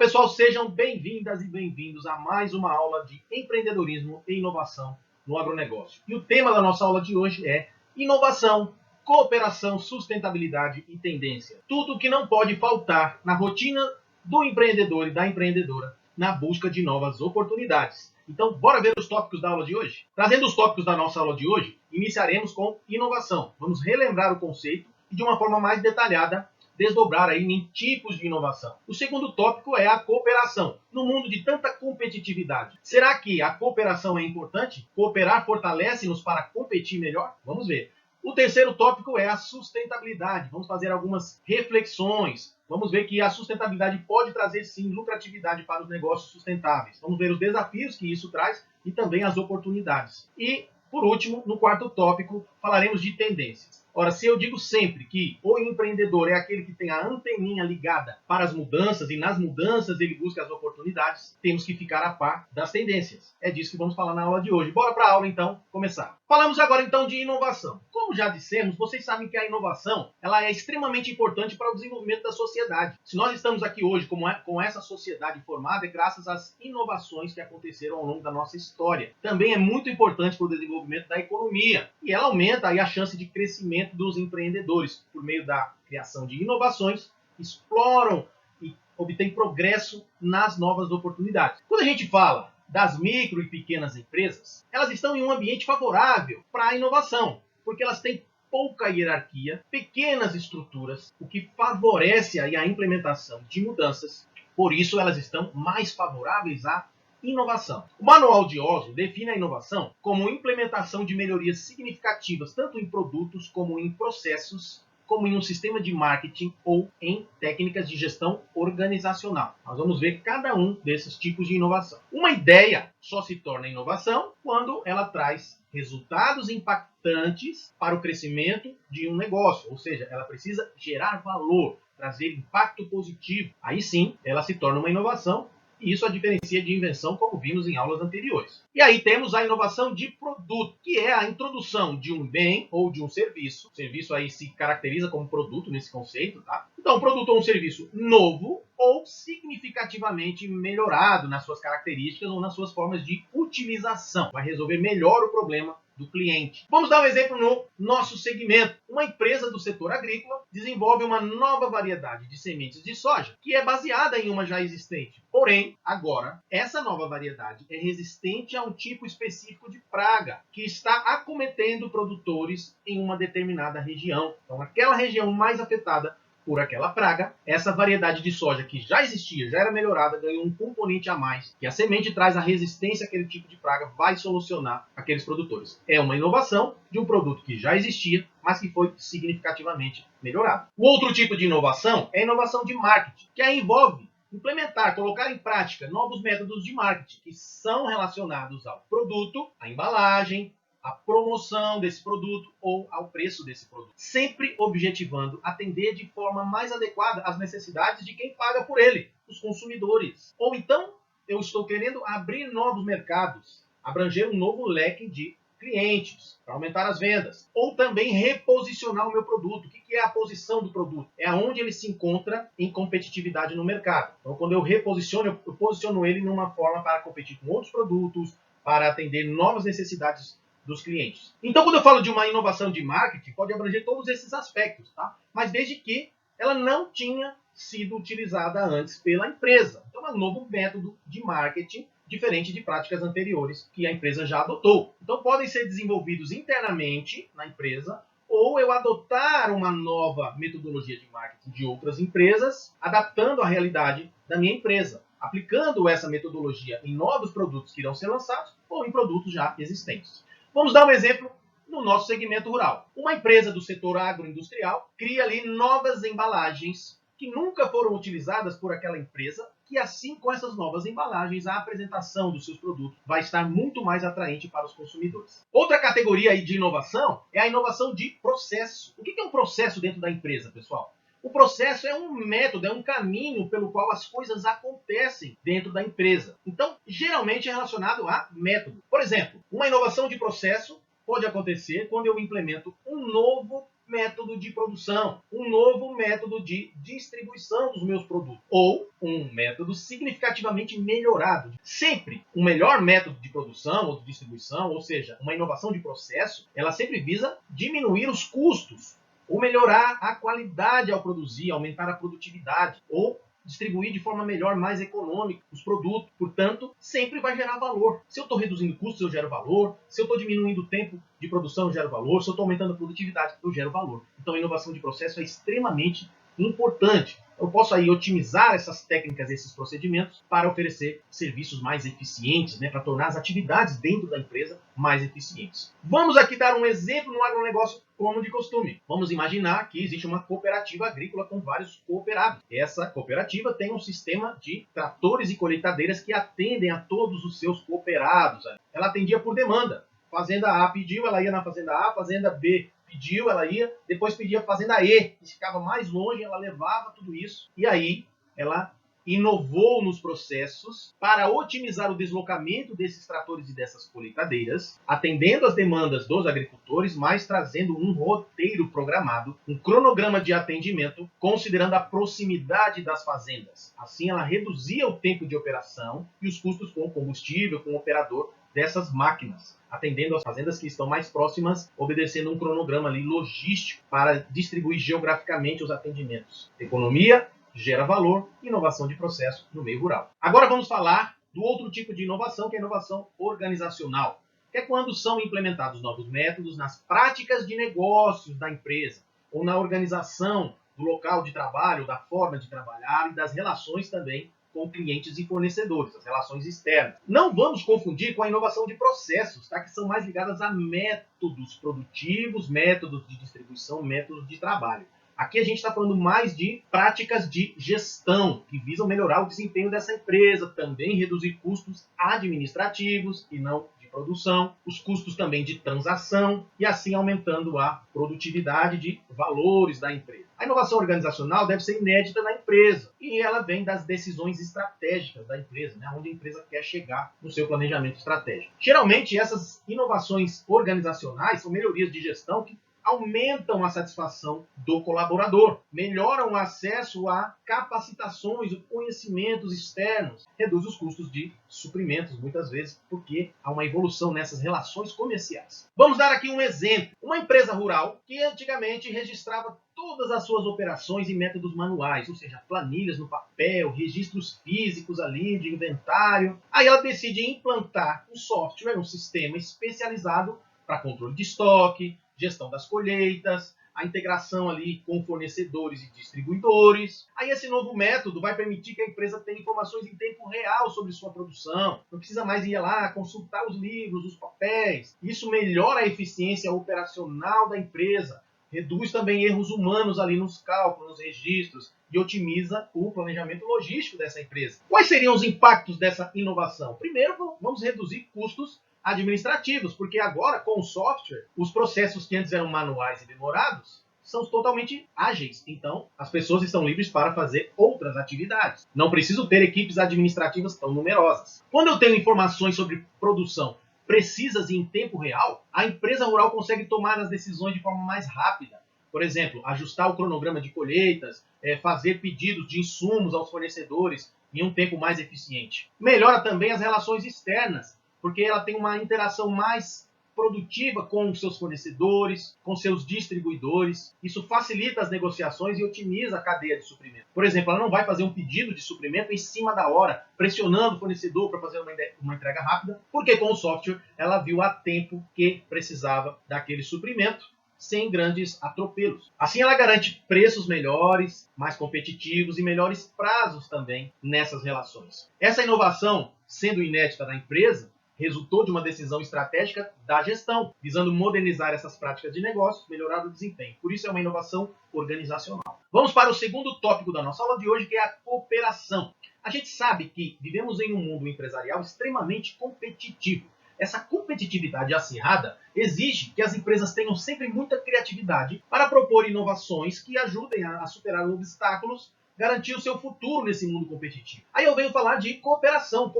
pessoal, sejam bem-vindas e bem-vindos a mais uma aula de empreendedorismo e inovação no agronegócio. E o tema da nossa aula de hoje é inovação, cooperação, sustentabilidade e tendência. Tudo o que não pode faltar na rotina do empreendedor e da empreendedora na busca de novas oportunidades. Então, bora ver os tópicos da aula de hoje? Trazendo os tópicos da nossa aula de hoje, iniciaremos com inovação. Vamos relembrar o conceito e, de uma forma mais detalhada, desdobrar aí em tipos de inovação. O segundo tópico é a cooperação. No mundo de tanta competitividade, será que a cooperação é importante? Cooperar fortalece-nos para competir melhor? Vamos ver. O terceiro tópico é a sustentabilidade. Vamos fazer algumas reflexões. Vamos ver que a sustentabilidade pode trazer, sim, lucratividade para os negócios sustentáveis. Vamos ver os desafios que isso traz e também as oportunidades. E, por último, no quarto tópico, falaremos de tendências. Ora, se eu digo sempre que o empreendedor é aquele que tem a anteninha ligada para as mudanças e nas mudanças ele busca as oportunidades, temos que ficar a par das tendências. É disso que vamos falar na aula de hoje. Bora para a aula, então, começar. Falamos agora, então, de inovação. Como já dissemos, vocês sabem que a inovação ela é extremamente importante para o desenvolvimento da sociedade. Se nós estamos aqui hoje com essa sociedade formada, é graças às inovações que aconteceram ao longo da nossa história. Também é muito importante para o desenvolvimento da economia. E ela aumenta aí a chance de crescimento dos empreendedores, por meio da criação de inovações, exploram e obtêm progresso nas novas oportunidades. Quando a gente fala das micro e pequenas empresas, elas estão em um ambiente favorável para a inovação, porque elas têm pouca hierarquia, pequenas estruturas, o que favorece aí a implementação de mudanças. Por isso, elas estão mais favoráveis à inovação. O Manual de Oslo define a inovação como implementação de melhorias significativas tanto em produtos como em processos, como em um sistema de marketing ou em técnicas de gestão organizacional. Nós vamos ver cada um desses tipos de inovação. Uma ideia só se torna inovação quando ela traz resultados impactantes para o crescimento de um negócio, ou seja, ela precisa gerar valor, trazer impacto positivo. Aí sim, ela se torna uma inovação. E isso a diferencia de invenção, como vimos em aulas anteriores. E aí temos a inovação de produto, que é a introdução de um bem ou de um serviço. O serviço aí se caracteriza como produto nesse conceito, tá? Então, um produto ou um serviço novo ou significativamente melhorado nas suas características ou nas suas formas de utilização. Vai resolver melhor o problema do cliente. Vamos dar um exemplo no nosso segmento. Uma empresa do setor agrícola desenvolve uma nova variedade de sementes de soja que é baseada em uma já existente. Porém, agora, essa nova variedade é resistente a um tipo específico de praga que está acometendo produtores em uma determinada região. Então, aquela região mais afetada por aquela praga, essa variedade de soja que já existia, já era melhorada, ganhou um componente a mais, que a semente traz a resistência àquele tipo de praga, vai solucionar aqueles produtores. É uma inovação de um produto que já existia, mas que foi significativamente melhorado. O outro tipo de inovação é a inovação de marketing, que aí envolve implementar, colocar em prática novos métodos de marketing, que são relacionados ao produto, à embalagem, a promoção desse produto ou ao preço desse produto. Sempre objetivando atender de forma mais adequada às necessidades de quem paga por ele, os consumidores. Ou então, eu estou querendo abrir novos mercados, abranger um novo leque de clientes, para aumentar as vendas. Ou também reposicionar o meu produto. O que é a posição do produto? É aonde ele se encontra em competitividade no mercado. Então, quando eu reposiciono, eu posiciono ele numa forma para competir com outros produtos, para atender novas necessidades dos clientes. Então, quando eu falo de uma inovação de marketing, pode abranger todos esses aspectos, tá? Mas desde que ela não tinha sido utilizada antes pela empresa. Então, é um novo método de marketing diferente de práticas anteriores que a empresa já adotou. Então, podem ser desenvolvidos internamente na empresa ou eu adotar uma nova metodologia de marketing de outras empresas, adaptando a realidade da minha empresa, aplicando essa metodologia em novos produtos que irão ser lançados ou em produtos já existentes. Vamos dar um exemplo no nosso segmento rural. Uma empresa do setor agroindustrial cria ali novas embalagens que nunca foram utilizadas por aquela empresa, que assim com essas novas embalagens, a apresentação dos seus produtos vai estar muito mais atraente para os consumidores. Outra categoria aí de inovação é a inovação de processo. O que é um processo dentro da empresa, pessoal? O processo é um método, é um caminho pelo qual as coisas acontecem dentro da empresa. Então, geralmente é relacionado a método. Por exemplo, uma inovação de processo pode acontecer quando eu implemento um novo método de produção, um novo método de distribuição dos meus produtos, ou um método significativamente melhorado. Sempre um melhor método de produção ou de distribuição, ou seja, uma inovação de processo, ela sempre visa diminuir os custos, ou melhorar a qualidade ao produzir, aumentar a produtividade, ou distribuir de forma melhor, mais econômica os produtos. Portanto, sempre vai gerar valor. Se eu estou reduzindo custos, eu gero valor. Se eu estou diminuindo o tempo de produção, eu gero valor. Se eu estou aumentando a produtividade, eu gero valor. Então, a inovação de processo é extremamente importante. Eu posso aí otimizar essas técnicas, esses procedimentos, para oferecer serviços mais eficientes, para tornar as atividades dentro da empresa mais eficientes. Vamos aqui dar um exemplo no agronegócio como de costume. Vamos imaginar que existe uma cooperativa agrícola com vários cooperados. Essa cooperativa tem um sistema de tratores e colheitadeiras que atendem a todos os seus cooperados. Ela atendia por demanda. Fazenda A pediu, ela ia na fazenda A, fazenda B pediu, ela ia, depois pedia a fazenda E, que ficava mais longe, ela levava tudo isso. E aí ela inovou nos processos para otimizar o deslocamento desses tratores e dessas colheitadeiras, atendendo às demandas dos agricultores, mas trazendo um roteiro programado, um cronograma de atendimento, considerando a proximidade das fazendas. Assim, ela reduzia o tempo de operação e os custos com o combustível, com o operador dessas máquinas, atendendo as fazendas que estão mais próximas, obedecendo um cronograma ali logístico para distribuir geograficamente os atendimentos. Economia gera valor, inovação de processo no meio rural. Agora vamos falar do outro tipo de inovação, que é a inovação organizacional, que é quando são implementados novos métodos nas práticas de negócios da empresa, ou na organização do local de trabalho, da forma de trabalhar e das relações também com clientes e fornecedores, as relações externas. Não vamos confundir com a inovação de processos, que são mais ligadas a métodos produtivos, métodos de distribuição, métodos de trabalho. Aqui a gente está falando mais de práticas de gestão, que visam melhorar o desempenho dessa empresa, também reduzir custos administrativos e não de produção, os custos também de transação, e assim aumentando a produtividade de valores da empresa. A inovação organizacional deve ser inédita na empresa, e ela vem das decisões estratégicas da empresa, onde a empresa quer chegar no seu planejamento estratégico. Geralmente, essas inovações organizacionais são melhorias de gestão que aumentam a satisfação do colaborador, melhoram o acesso a capacitações e conhecimentos externos, reduz os custos de suprimentos, muitas vezes, porque há uma evolução nessas relações comerciais. Vamos dar aqui um exemplo. Uma empresa rural que antigamente registrava todas as suas operações em métodos manuais, ou seja, planilhas no papel, registros físicos ali de inventário. Aí ela decide implantar um software, um sistema especializado para controle de estoque, gestão das colheitas, a integração ali com fornecedores e distribuidores. Aí esse novo método vai permitir que a empresa tenha informações em tempo real sobre sua produção. Não precisa mais ir lá consultar os livros, os papéis. Isso melhora a eficiência operacional da empresa, reduz também erros humanos ali nos cálculos, nos registros e otimiza o planejamento logístico dessa empresa. Quais seriam os impactos dessa inovação? Primeiro, vamos reduzir custos administrativos, porque agora, com o software, os processos que antes eram manuais e demorados são totalmente ágeis. Então, as pessoas estão livres para fazer outras atividades. Não preciso ter equipes administrativas tão numerosas. Quando eu tenho informações sobre produção precisas e em tempo real, a empresa rural consegue tomar as decisões de forma mais rápida. Por exemplo, ajustar o cronograma de colheitas, fazer pedidos de insumos aos fornecedores em um tempo mais eficiente. Melhora também as relações externas, porque ela tem uma interação mais produtiva com os seus fornecedores, com seus distribuidores. Isso facilita as negociações e otimiza a cadeia de suprimento. Por exemplo, ela não vai fazer um pedido de suprimento em cima da hora, pressionando o fornecedor para fazer uma entrega rápida, porque com o software ela viu a tempo que precisava daquele suprimento, sem grandes atropelos. Assim ela garante preços melhores, mais competitivos e melhores prazos também nessas relações. Essa inovação, sendo inédita na empresa, resultou de uma decisão estratégica da gestão, visando modernizar essas práticas de negócio, melhorar o desempenho. Por isso é uma inovação organizacional. Vamos para o segundo tópico da nossa aula de hoje, que é a cooperação. A gente sabe que vivemos em um mundo empresarial extremamente competitivo. Essa competitividade acirrada exige que as empresas tenham sempre muita criatividade para propor inovações que ajudem a superar obstáculos, garantir o seu futuro nesse mundo competitivo. Aí eu venho falar de cooperação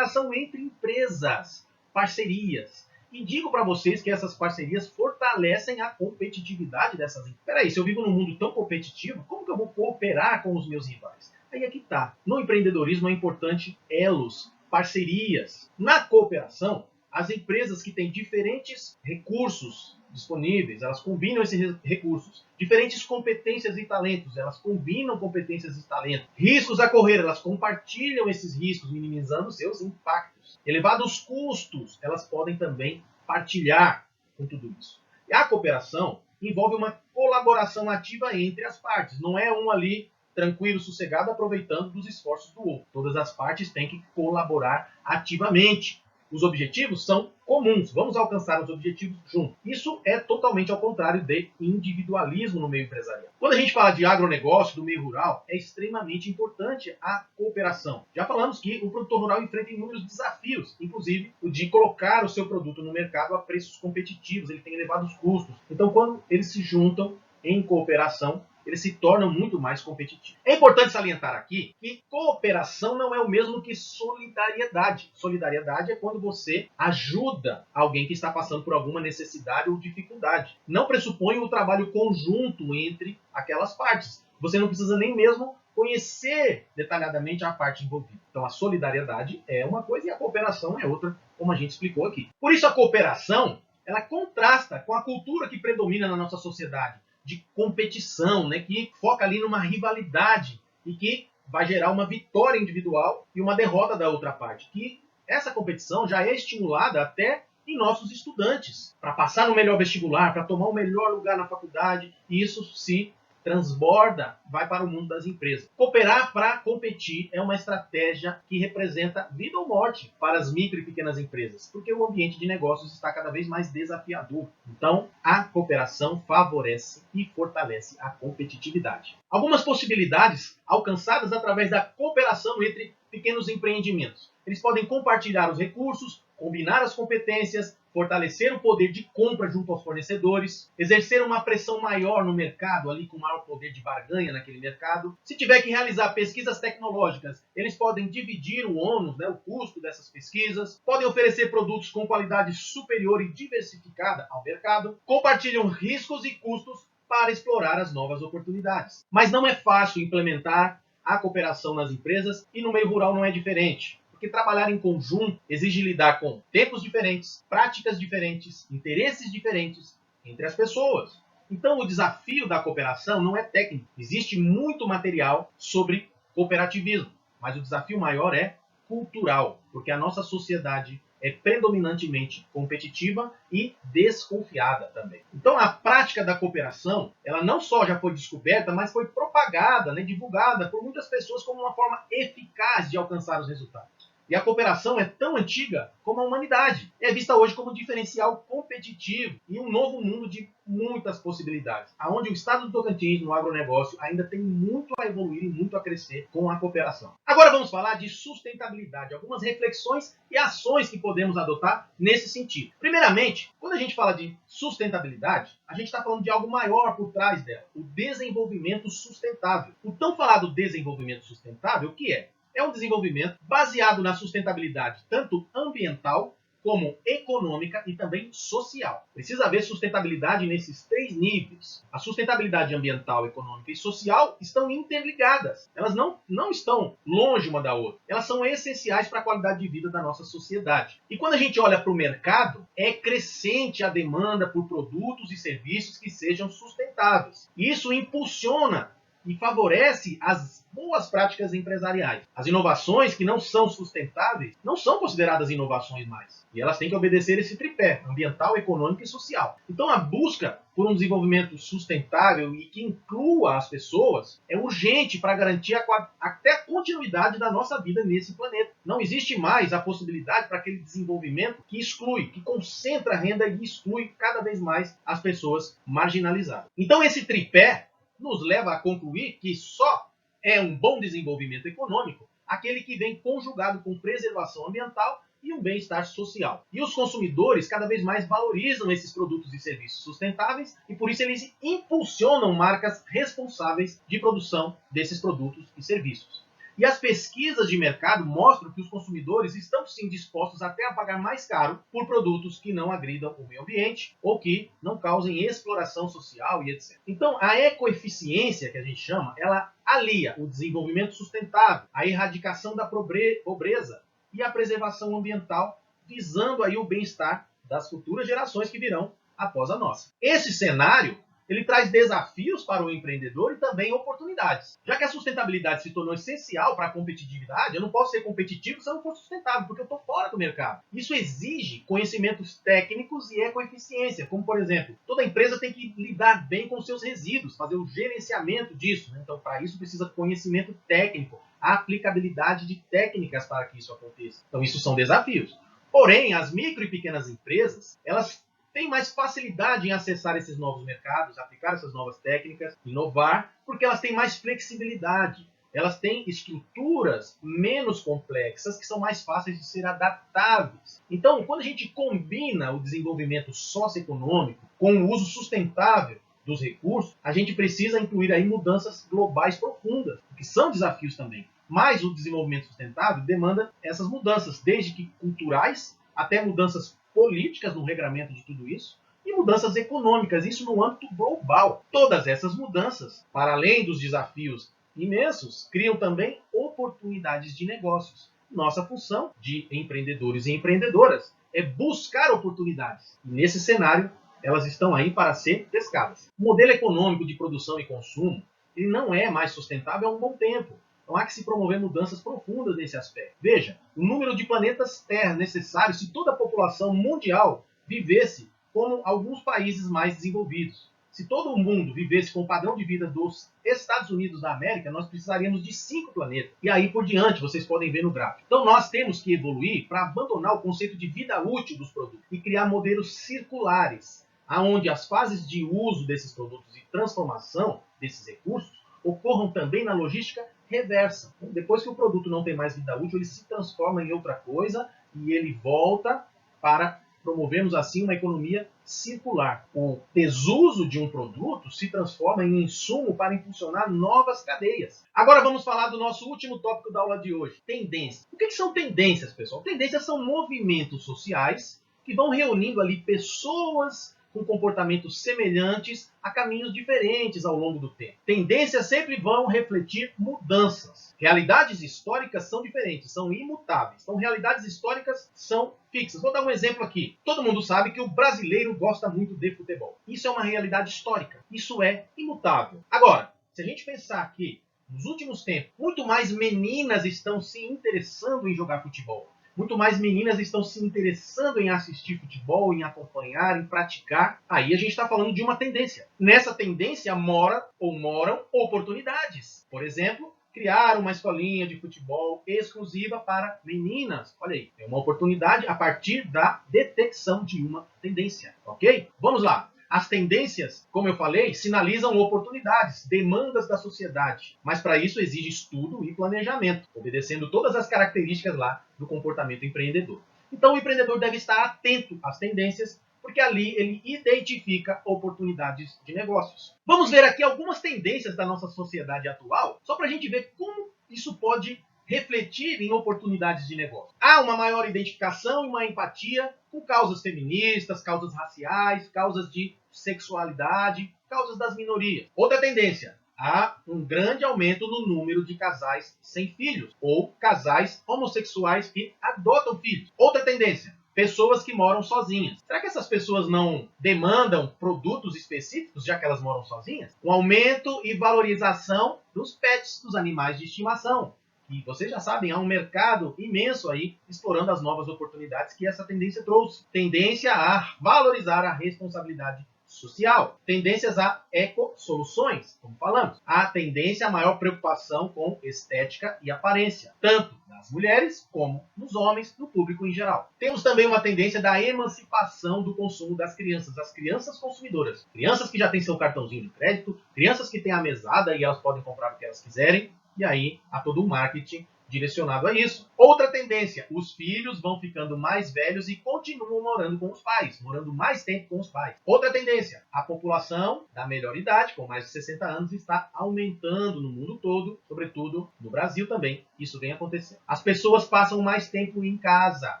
entre empresas, parcerias. E digo para vocês que essas parcerias fortalecem a competitividade dessas empresas. Peraí, se eu vivo num mundo tão competitivo, como que eu vou cooperar com os meus rivais? Aí é que tá. No empreendedorismo é importante elos, parcerias. Na cooperação, as empresas que têm diferentes recursos disponíveis, elas combinam esses recursos. Diferentes competências e talentos, elas combinam competências e talentos. Riscos a correr, elas compartilham esses riscos, minimizando seus impactos. Elevados custos, elas podem também partilhar com tudo isso. E a cooperação envolve uma colaboração ativa entre as partes. Não é um ali tranquilo, sossegado, aproveitando dos esforços do outro. Todas as partes têm que colaborar ativamente. Os objetivos são comuns, vamos alcançar os objetivos juntos. Isso é totalmente ao contrário de individualismo no meio empresarial. Quando a gente fala de agronegócio, do meio rural, é extremamente importante a cooperação. Já falamos que o produtor rural enfrenta inúmeros desafios, inclusive o de colocar o seu produto no mercado a preços competitivos, ele tem elevados custos. Então, quando eles se juntam em cooperação, eles se tornam muito mais competitivos. É importante salientar aqui que cooperação não é o mesmo que solidariedade. Solidariedade é quando você ajuda alguém que está passando por alguma necessidade ou dificuldade. Não pressupõe o trabalho conjunto entre aquelas partes. Você não precisa nem mesmo conhecer detalhadamente a parte envolvida. Então a solidariedade é uma coisa e a cooperação é outra, como a gente explicou aqui. Por isso a cooperação, ela contrasta com a cultura que predomina na nossa sociedade, de competição, né, que foca ali numa rivalidade e que vai gerar uma vitória individual e uma derrota da outra parte. Que essa competição já é estimulada até em nossos estudantes, para passar no melhor vestibular, para tomar o melhor lugar na faculdade, e isso se transborda, vai para o mundo das empresas. Cooperar para competir é uma estratégia que representa vida ou morte para as micro e pequenas empresas, porque o ambiente de negócios está cada vez mais desafiador. Então, a cooperação favorece e fortalece a competitividade. Algumas possibilidades alcançadas através da cooperação entre pequenos empreendimentos. Eles podem compartilhar os recursos, combinar as competências, fortalecer o poder de compra junto aos fornecedores, exercer uma pressão maior no mercado, ali com maior poder de barganha naquele mercado. Se tiver que realizar pesquisas tecnológicas, eles podem dividir o ônus, né, o custo dessas pesquisas, podem oferecer produtos com qualidade superior e diversificada ao mercado, compartilham riscos e custos para explorar as novas oportunidades. Mas não é fácil implementar a cooperação nas empresas e no meio rural não é diferente. Porque trabalhar em conjunto exige lidar com tempos diferentes, práticas diferentes, interesses diferentes entre as pessoas. Então, o desafio da cooperação não é técnico. Existe muito material sobre cooperativismo, mas o desafio maior é cultural, porque a nossa sociedade é predominantemente competitiva e desconfiada também. Então, a prática da cooperação, ela não só já foi descoberta, mas foi propagada, né, divulgada por muitas pessoas como uma forma eficaz de alcançar os resultados. E a cooperação é tão antiga como a humanidade. É vista hoje como um diferencial competitivo e um novo mundo de muitas possibilidades, aonde o estado do Tocantins, no agronegócio, ainda tem muito a evoluir e muito a crescer com a cooperação. Agora vamos falar de sustentabilidade, algumas reflexões e ações que podemos adotar nesse sentido. Primeiramente, quando a gente fala de sustentabilidade, a gente está falando de algo maior por trás dela, o desenvolvimento sustentável. O tão falado desenvolvimento sustentável, o que é? É um desenvolvimento baseado na sustentabilidade, tanto ambiental como econômica e também social. Precisa haver sustentabilidade nesses três níveis. A sustentabilidade ambiental, econômica e social estão interligadas. Elas não estão longe uma da outra. Elas são essenciais para a qualidade de vida da nossa sociedade. E quando a gente olha para o mercado, é crescente a demanda por produtos e serviços que sejam sustentáveis. Isso impulsiona e favorece as boas práticas empresariais. As inovações que não são sustentáveis não são consideradas inovações mais. E elas têm que obedecer esse tripé, ambiental, econômico e social. Então a busca por um desenvolvimento sustentável e que inclua as pessoas é urgente para garantir até a continuidade da nossa vida nesse planeta. Não existe mais a possibilidade para aquele desenvolvimento que exclui, que concentra a renda e exclui cada vez mais as pessoas marginalizadas. Então esse tripé nos leva a concluir que só é um bom desenvolvimento econômico aquele que vem conjugado com preservação ambiental e um bem-estar social. E os consumidores cada vez mais valorizam esses produtos e serviços sustentáveis e por isso eles impulsionam marcas responsáveis de produção desses produtos e serviços. E as pesquisas de mercado mostram que os consumidores estão sim dispostos até a pagar mais caro por produtos que não agridam o meio ambiente ou que não causem exploração social e etc. Então, a ecoeficiência, que a gente chama, ela alia o desenvolvimento sustentável, a erradicação da pobreza e a preservação ambiental, visando aí o bem-estar das futuras gerações que virão após a nossa. Esse cenário ele traz desafios para o empreendedor e também oportunidades. Já que a sustentabilidade se tornou essencial para a competitividade, eu não posso ser competitivo se eu não for sustentável, porque eu estou fora do mercado. Isso exige conhecimentos técnicos e ecoeficiência, como, por exemplo, toda empresa tem que lidar bem com seus resíduos, fazer o gerenciamento disso. Então, para isso, precisa de conhecimento técnico, a aplicabilidade de técnicas para que isso aconteça. Então, isso são desafios. Porém, as micro e pequenas empresas, elas têm mais facilidade em acessar esses novos mercados, aplicar essas novas técnicas, inovar, porque elas têm mais flexibilidade. Elas têm estruturas menos complexas que são mais fáceis de ser adaptáveis. Então, quando a gente combina o desenvolvimento socioeconômico com o uso sustentável dos recursos, a gente precisa incluir aí mudanças globais profundas, que são desafios também. Mas o desenvolvimento sustentável demanda essas mudanças, desde que culturais até mudanças políticas no regramento de tudo isso e mudanças econômicas, isso no âmbito global. Todas essas mudanças, para além dos desafios imensos, criam também oportunidades de negócios. Nossa função de empreendedores e empreendedoras é buscar oportunidades. E nesse cenário, elas estão aí para ser pescadas. O modelo econômico de produção e consumo ele não é mais sustentável há um bom tempo. Então há que se promover mudanças profundas nesse aspecto. Veja, o número de planetas Terra necessário se toda a população mundial vivesse como alguns países mais desenvolvidos. Se todo o mundo vivesse com o padrão de vida dos Estados Unidos da América, nós precisaríamos de 5 planetas. E aí por diante, vocês podem ver no gráfico. Então nós temos que evoluir para abandonar o conceito de vida útil dos produtos e criar modelos circulares, onde as fases de uso desses produtos e transformação desses recursos ocorram também na logística reversa. Então, depois que o produto não tem mais vida útil, ele se transforma em outra coisa e ele volta para promovermos assim uma economia circular. O desuso de um produto se transforma em insumo para impulsionar novas cadeias. Agora vamos falar do nosso último tópico da aula de hoje, tendências. O que são tendências, pessoal? Tendências são movimentos sociais que vão reunindo ali pessoas com comportamentos semelhantes a caminhos diferentes ao longo do tempo. Tendências sempre vão refletir mudanças. Realidades históricas são diferentes, são imutáveis. Então, realidades históricas são fixas. Vou dar um exemplo aqui. Todo mundo sabe que o brasileiro gosta muito de futebol. Isso é uma realidade histórica. Isso é imutável. Agora, se a gente pensar que, nos últimos tempos, muito mais meninas estão se interessando em jogar futebol. Muito mais meninas estão se interessando em assistir futebol, em acompanhar, em praticar. Aí a gente está falando de uma tendência. Nessa tendência moram oportunidades. Por exemplo, criar uma escolinha de futebol exclusiva para meninas. Olha aí, é uma oportunidade a partir da detecção de uma tendência. Ok? Vamos lá. As tendências, como eu falei, sinalizam oportunidades, demandas da sociedade. Mas para isso exige estudo e planejamento, obedecendo todas as características lá do comportamento empreendedor. Então o empreendedor deve estar atento às tendências, porque ali ele identifica oportunidades de negócios. Vamos ver aqui algumas tendências da nossa sociedade atual, só para a gente ver como isso pode refletir em oportunidades de negócio. Há uma maior identificação e uma empatia com causas feministas, causas raciais, causas de sexualidade, causas das minorias. Outra tendência, há um grande aumento no número de casais sem filhos ou casais homossexuais que adotam filhos. Outra tendência, pessoas que moram sozinhas. Será que essas pessoas não demandam produtos específicos, já que elas moram sozinhas? Um aumento e valorização dos pets, dos animais de estimação. E vocês já sabem, há um mercado imenso aí explorando as novas oportunidades que essa tendência trouxe. Tendência a valorizar a responsabilidade social. Tendências a eco-soluções, como falamos. Há tendência a maior preocupação com estética e aparência, tanto nas mulheres como nos homens, no público em geral. Temos também uma tendência da emancipação do consumo das crianças, as crianças consumidoras. Crianças que já têm seu cartãozinho de crédito, crianças que têm a mesada e elas podem comprar o que elas quiserem. E aí há todo um marketing direcionado a isso. Outra tendência, os filhos vão ficando mais velhos e continuam morando com os pais, morando mais tempo com os pais. Outra tendência, a população da melhor idade, com mais de 60 anos, está aumentando no mundo todo, sobretudo no Brasil também. Isso vem acontecendo. As pessoas passam mais tempo em casa.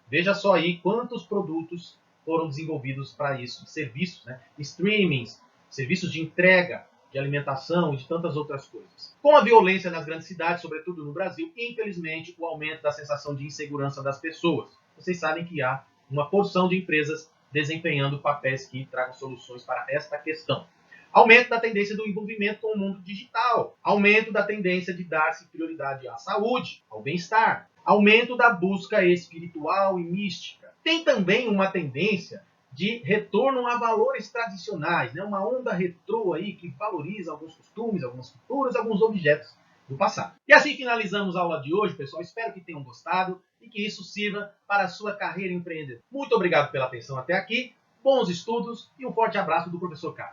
Veja só aí quantos produtos foram desenvolvidos para isso, serviços, né? Streamings, serviços de entrega, de alimentação e de tantas outras coisas. Com a violência nas grandes cidades, sobretudo no Brasil, infelizmente, o aumento da sensação de insegurança das pessoas. Vocês sabem que há uma porção de empresas desempenhando papéis que tragam soluções para esta questão. Aumento da tendência do envolvimento com o mundo digital. Aumento da tendência de dar-se prioridade à saúde, ao bem-estar. Aumento da busca espiritual e mística. Tem também uma tendência de retorno a valores tradicionais, né? Uma onda retrô aí que valoriza alguns costumes, algumas culturas, alguns objetos do passado. E assim finalizamos a aula de hoje, pessoal. Espero que tenham gostado e que isso sirva para a sua carreira empreendedora. Muito obrigado pela atenção até aqui, bons estudos e um forte abraço do professor Carlos.